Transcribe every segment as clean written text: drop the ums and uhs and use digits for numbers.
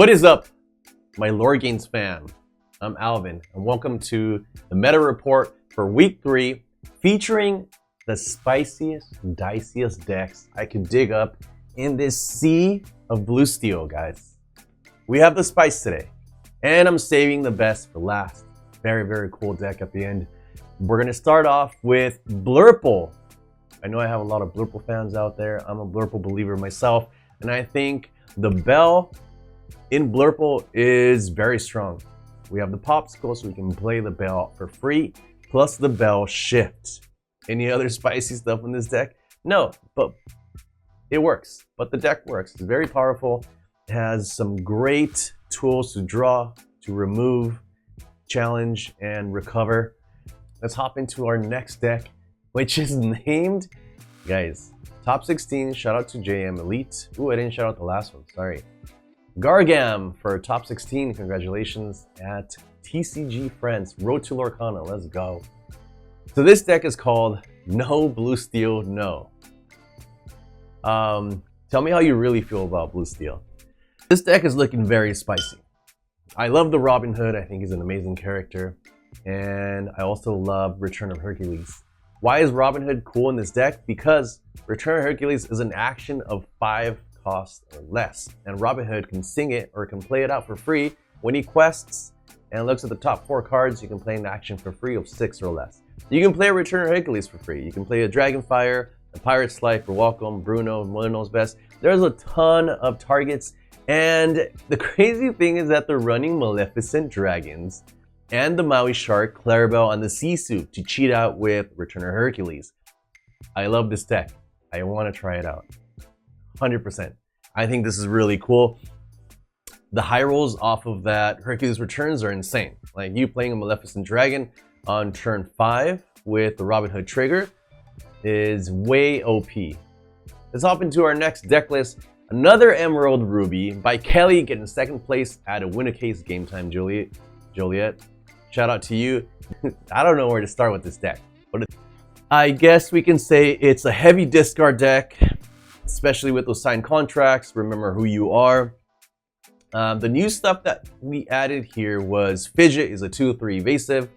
What is up, my LoreGainz fam? I'm Alvin, and welcome to the meta report for week 3, featuring the spiciest, diciest decks I could dig up in this sea of blue steel, guys. We have the spice today, and I'm saving the best for last. Very, very cool deck at the end. We're gonna start off with Blurple. I know I have a lot of Blurple fans out there. I'm a Blurple believer myself, and I think the bell in Blurple is very strong. We have the popsicle, so we can play the bell for free, plus the bell shift. Any other spicy stuff in this deck? No, but it works. But the deck works. It's very powerful. It has some great tools to draw, to remove, challenge, and recover. Let's hop into our next deck, which is named, guys, Top 16. Shout out to JM Elite. Ooh, I didn't shout out the last one. Sorry. Gargam for Top 16. Congratulations at TCG Friends. Road to Lorcana. Let's go. So this deck is called No Blue Steel No. Tell me how you really feel about Blue Steel. This deck is looking very spicy. I love the Robin Hood. I think he's an amazing character. And I also love Return of Hercules. Why is Robin Hood cool in this deck? Because Return of Hercules is an action of 5 cost or less, and Robin Hood can sing it or can play it out for free when he quests and looks at the top 4 cards. You can play an action for free of 6 or less. You can play a Return of Hercules for free. You can play a Dragonfire, a Pirate's Life, or Welcome, Bruno, Mother Knows Best. There's a ton of targets, and the crazy thing is that they're running Maleficent Dragons and the Maui Shark, Clarabelle, and the Sea Soup to cheat out with Return of Hercules. I love this deck. I want to try it out. 100%. I think this is really cool. The high rolls off of that Hercules Returns are insane. Like you playing a Maleficent Dragon on turn 5 with the Robin Hood trigger is way OP. Let's hop into our next deck list. Another Emerald Ruby by Kelly, getting 2nd place at a Winner Case Game Time, Joliet. Shout out to you. I don't know where to start with this deck, but I guess we can say it's a heavy discard deck, especially with those signed contracts. Remember who you are. The new stuff that we added here was Fidget is a 2/3 evasive.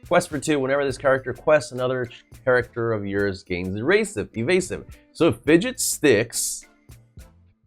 Quest for 2, whenever this character quests, another character of yours gains evasive. So if Fidget sticks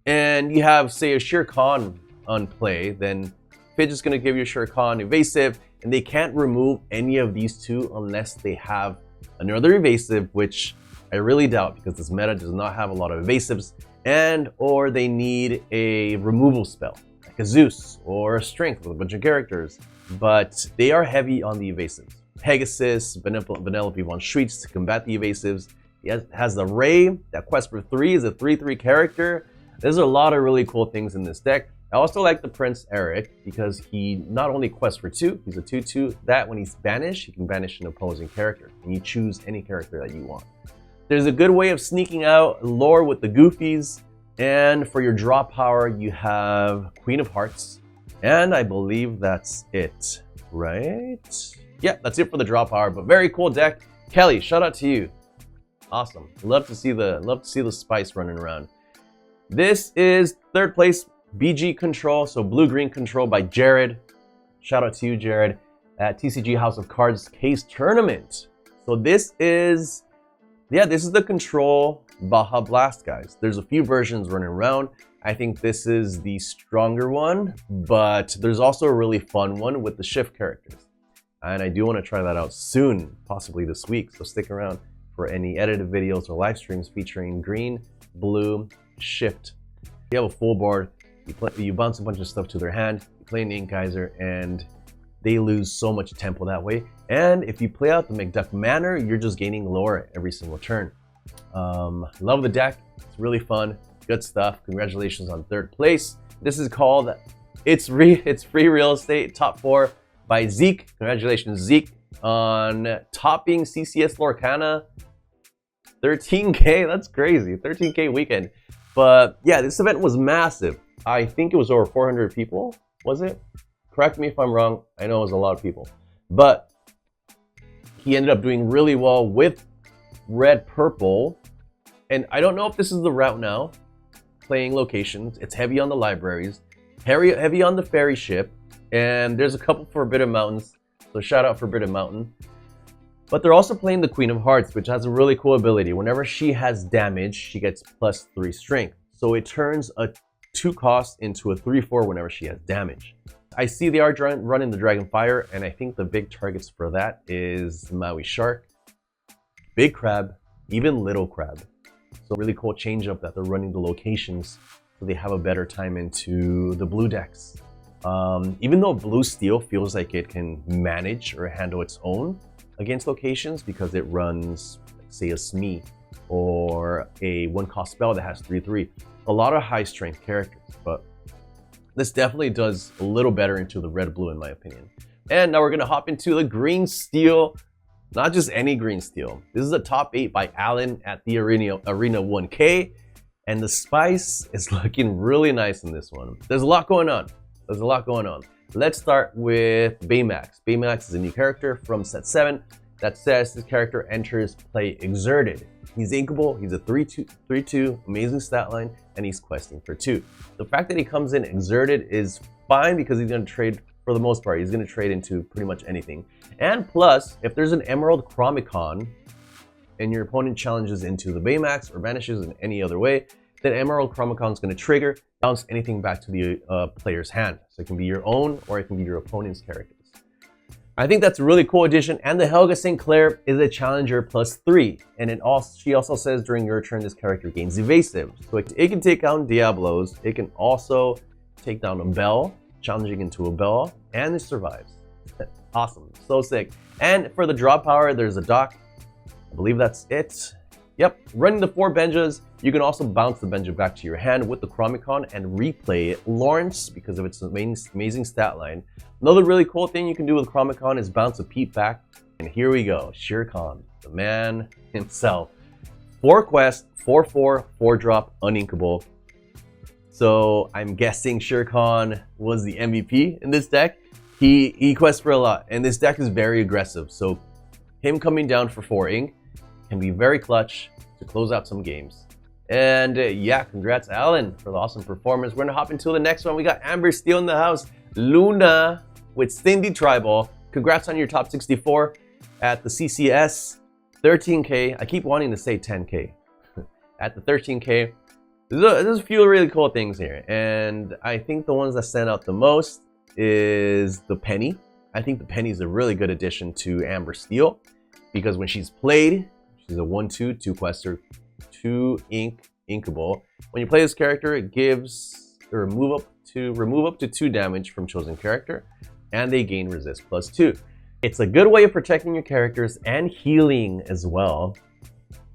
and you have, say, a Shere Khan on play, then Fidget's going to give you a Shere Khan evasive, and they can't remove any of these two unless they have another evasive, which I really doubt, because this meta does not have a lot of evasives, and or they need a removal spell, like a Zeus or a Strength with a bunch of characters, but they are heavy on the evasives. Pegasus, Vanellope von Schweetz to combat the evasives. It has the Ray, that quest for 3 is a 3/3 character. There's a lot of really cool things in this deck. I also like the Prince Eric because he not only quests for 2, he's a 2/2, that when he's banished, he can banish an opposing character, and you choose any character that you want. There's a good way of sneaking out lore with the Goofies, and for your draw power, you have Queen of Hearts, and I believe that's it, right? Yeah, that's it for the draw power, but very cool deck. Kelly, shout out to you. Awesome. Love to see the spice running around. This is 3rd place, BG Control, so Blue-Green Control by Jared. Shout out to you, Jared, at TCG House of Cards Case Tournament. So this is the Control Baja Blast, guys. There's a few versions running around. I think this is the stronger one, but there's also a really fun one with the Shift characters. And I do want to try that out soon, possibly this week, so stick around for any edited videos or live streams featuring green, blue, Shift. You have a full board, you bounce a bunch of stuff to their hand, you play an Inkizer, and they lose so much tempo that way. And if you play out the McDuck Manor, you're just gaining lore every single turn. Love the deck. It's really fun. Good stuff. Congratulations on 3rd place. This is called It's Free Real Estate Top 4 by Zeke. Congratulations, Zeke, on topping CCS Lorcana. 13K. That's crazy. 13K weekend. But yeah, this event was massive. I think it was over 400 people. Was it? Correct me if I'm wrong. I know it was a lot of people. But he ended up doing really well with red purple, and I don't know if this is the route now, playing locations. It's heavy on the libraries. Heavy on the fairy ship, and there's a couple Forbidden Mountains, so shout out Forbidden Mountain. But they're also playing the Queen of Hearts, which has a really cool ability. Whenever she has damage, she gets +3 strength. So it turns a 2 cost into a 3/4 whenever she has damage. I see they are running the Dragon Fire, and I think the big targets for that is Maui Shark, Big Crab, even Little Crab. So really cool change up that they're running the locations so they have a better time into the blue decks. Even though Blue Steel feels like it can manage or handle its own against locations because it runs, say, a Smee or a 1-cost spell that has 3/3. A lot of high strength characters, but this definitely does a little better into the red-blue in my opinion. And now we're gonna hop into the green steel. Not just any green steel. This is a top 8 by Alan at the Arena 1K. And the spice is looking really nice in this one. There's a lot going on. Let's start with Baymax. Baymax is a new character from set 7 that says this character enters play exerted. He's inkable, he's a 3/2, amazing stat line, and he's questing for 2. The fact that he comes in exerted is fine because he's going to trade, for the most part, he's going to trade into pretty much anything. And plus, if there's an Emerald Chromicon and your opponent challenges into the Baymax or vanishes in any other way, then Emerald Chromicon is going to trigger, bounce anything back to the player's hand. So it can be your own or it can be your opponent's characters. I think that's a really cool addition. And the Helga St. Clair is a challenger +3. And she also says during your turn, this character gains evasive. So it can take down Diablos. It can also take down a Bell, challenging into a Bell, and it survives. Awesome, so sick. And for the draw power, there's a dock. I believe that's it. Yep, running the 4 Benjas, you can also bounce the Benja back to your hand with the Chromicon and replay Lawrence because of its amazing stat line. Another really cool thing you can do with Chromicon is bounce a Pete back. And here we go, Shere Khan, the man himself. 4 quest, 4/4, 4-drop, uninkable. So I'm guessing Shere Khan was the MVP in this deck. He quests for a lot, and this deck is very aggressive. So him coming down for 4 ink can be very clutch to close out some games. And yeah, congrats Alan for the awesome performance. We're gonna hop into the next one. We got Amber Steel in the house. Luna with Cindy Tribal. Congrats on your top 64 at the CCS. 13K. I keep wanting to say 10K. At the 13K. There's a few really cool things here. And I think the ones that stand out the most is the Penny. I think the Penny is a really good addition to Amber Steel because when she's played, she's a 1/2, 2-quester, 2 inkable. When you play this character, it gives remove up to 2 damage from chosen character, and they gain resist +2. It's a good way of protecting your characters and healing as well.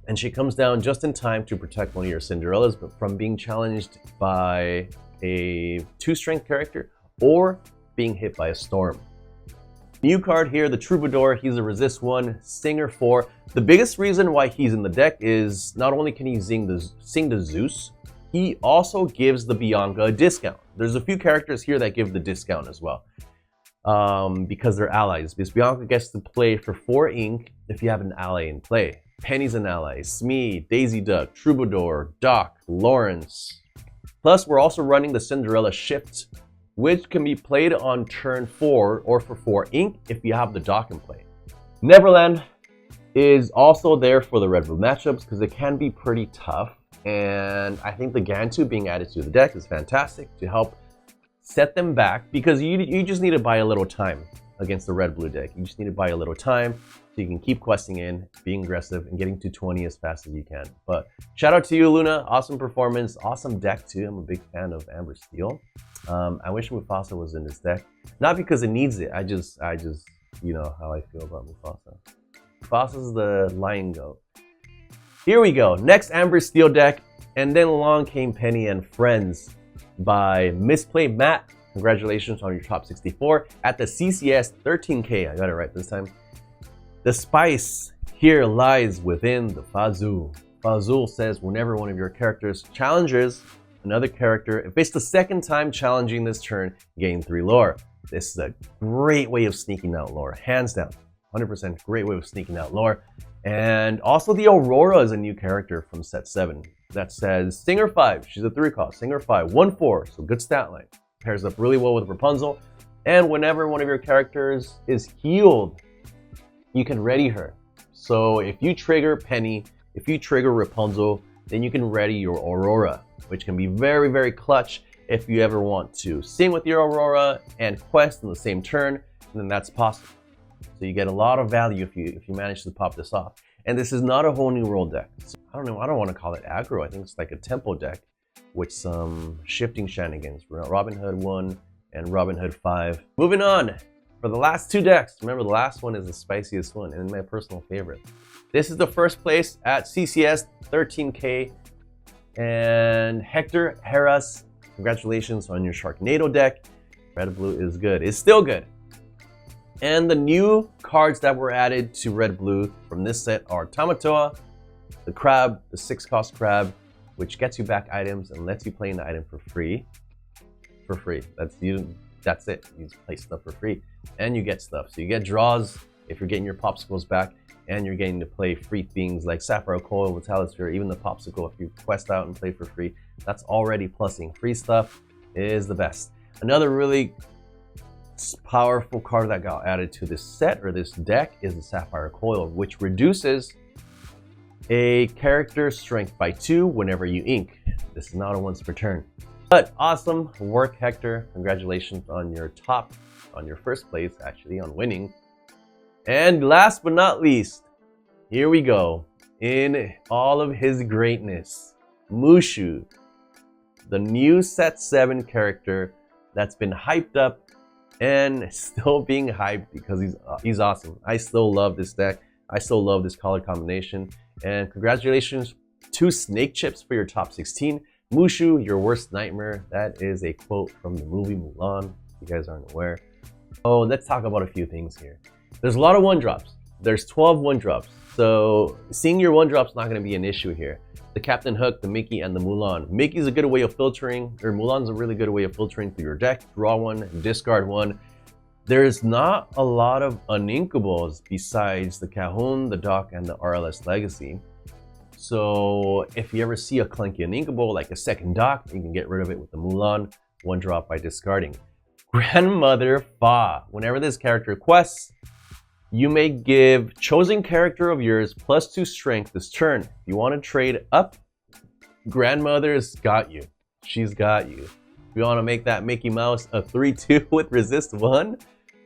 And she comes down just in time to protect one of your Cinderellas from being challenged by a 2-strength character or being hit by a storm. New card here, the Troubadour. He's a resist 1, Singer 4. The biggest reason why he's in the deck is not only can he sing the Zeus, he also gives the Bianca a discount. There's a few characters here that give the discount as well because they're allies. Because Bianca gets to play for 4 ink if you have an ally in play. Penny's an ally, Smee, Daisy Duck, Troubadour, Doc, Lawrence. Plus, we're also running the Cinderella Shift, which can be played on turn 4 or for 4 ink if you have the dock in play. Neverland is also there for the red-blue matchups because it can be pretty tough. And I think the Gantu being added to the deck is fantastic to help set them back because you just need to buy a little time against the red-blue deck. You just need to buy a little time so you can keep questing in, being aggressive, and getting to 20 as fast as you can. But shout out to you, Luna. Awesome performance, awesome deck too. I'm a big fan of Amber Steel. I wish Mufasa was in this deck. Not because it needs it. I just, you know how I feel about Mufasa. Mufasa's the lion goat. Here we go. Next Amber Steel deck. And then along came Penny and Friends by Misplay Matt. Congratulations on your top 64 at the CCS 13K. I got it right this time. The spice here lies within the Fazul. Fazul says whenever one of your characters challenges another character, if it's the second time challenging this turn, gain 3 lore. This is a great way of sneaking out lore, hands down. 100% great way of sneaking out lore. And also the Aurora is a new character from set 7 that says Singer 5. She's a 3 cost. Singer 5, 1/4, so good stat line. pairs up really well with Rapunzel. And whenever one of your characters is healed, you can ready her. So if you trigger Penny, if you trigger Rapunzel, then you can ready your Aurora, which can be very, very clutch if you ever want to sing with your Aurora and quest in the same turn, then that's possible. So you get a lot of value if you manage to pop this off. And this is not a whole new world deck. So I don't want to call it aggro. I think it's like a tempo deck with some shifting shenanigans. Robin Hood 1 and Robin Hood 5. Moving on, for the last two decks, remember the last one is the spiciest one and my personal favorite. This is the first place at CCS 13K. And Hector Heras, congratulations on your Sharknado deck. Red Blue is good. It's still good. And the new cards that were added to Red Blue from this set are Tamatoa, the Crab, the 6-cost Crab, which gets you back items and lets you play an item for free. That's it. You play stuff for free and you get stuff. So you get draws if you're getting your popsicles back, and you're getting to play free things like Sapphire Coil, Vitalisphere, even the popsicle if you quest out and play for free. That's already plussing. Free stuff is the best. Another really powerful card that got added to this set or this deck is the Sapphire Coil, which reduces a character's strength by 2 whenever you ink. This is not a once per turn. But awesome work, Hector. Congratulations on your first place, actually, on winning. And last but not least, here we go. In all of his greatness, Mushu, the new set 7 character that's been hyped up and still being hyped because he's awesome. I still love this deck. I still love this color combination. And congratulations to Snake Chips for your top 16. Mushu, your worst nightmare. That is a quote from the movie Mulan, if you guys aren't aware. Oh, let's talk about a few things here. There's a lot of 1-drops. There's 12 1-drops. So seeing your 1-drop's not going to be an issue here. The Captain Hook, the Mickey, and the Mulan. Mickey's a good way of filtering, or Mulan's a really good way of filtering through your deck. Draw 1, discard 1. There's not a lot of uninkables besides the Cahun, the Doc, and the RLS Legacy. So if you ever see a clunky uninkable like a second Doc, you can get rid of it with the Mulan 1-drop by discarding. Grandmother Fa. Whenever this character quests, you may give chosen character of yours +2 strength this turn. If you want to trade up, Grandmother's got you. She's got you. If you want to make that Mickey Mouse a 3/2 with resist 1,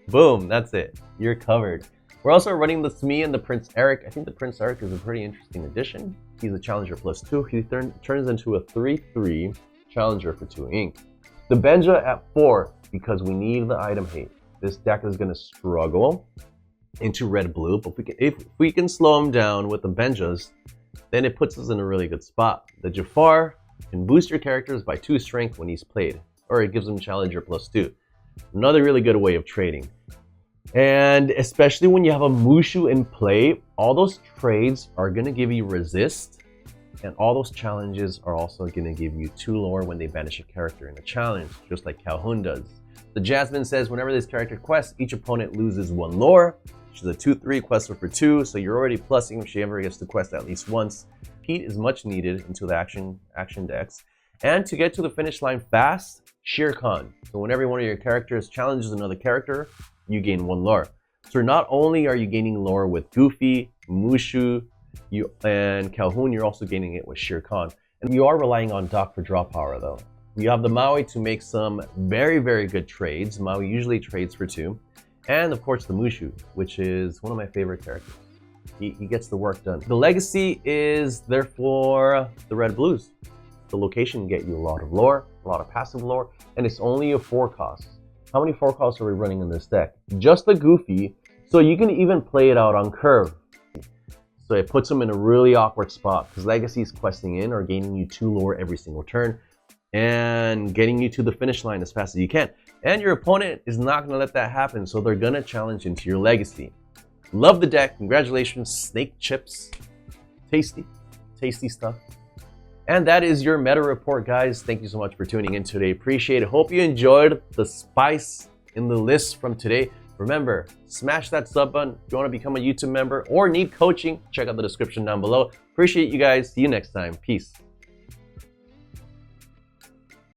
boom, that's it. You're covered. We're also running the Smee and the Prince Eric. I think the Prince Eric is a pretty interesting addition. He's a challenger +2. He turns into a 3/3 challenger for 2 ink. The Benja at 4 because we need the item hate. This deck is going to struggle into Red Blue, but if we can slow him down with the Benjas, then it puts us in a really good spot. The Jafar can boost your characters by 2 strength when he's played, or it gives him challenger +2. Another really good way of trading. And especially when you have a Mushu in play, all those trades are going to give you resist, and all those challenges are also going to give you 2 lore when they banish a character in a challenge, just like Calhoun does. The Jasmine says whenever this character quests, each opponent loses 1 lore. She's a 2/3 quester for 2, so you're already plussing if she ever gets to quest at least once. Heat is much needed into the action decks. And to get to the finish line fast, Shere Khan. So whenever one of your characters challenges another character, you gain 1 lore. So not only are you gaining lore with Goofy, Mushu, and Calhoun, you're also gaining it with Shere Khan. And you are relying on Doc for draw power though. You have the Maui to make some very, very good trades. Maui usually trades for 2. And of course the Mushu, which is one of my favorite characters. He gets the work done. The Legacy is therefore the Red Blues. The location get you a lot of lore, a lot of passive lore, and it's only a 4 cost. How many 4 costs are we running in this deck? Just the Goofy, so you can even play it out on curve. So it puts them in a really awkward spot because Legacy's questing in or gaining you 2 lore every single turn and getting you to the finish line as fast as you can. And your opponent is not going to let that happen, so they're going to challenge into your Legacy. Love the deck. Congratulations, Snake Chips. Tasty, tasty stuff. And that is your meta report, guys. Thank you so much for tuning in today. Appreciate it. Hope you enjoyed the spice in the list from today. Remember, smash that sub button. If you want to become a YouTube member or need coaching, check out the description down below. Appreciate you guys. See you next time. Peace.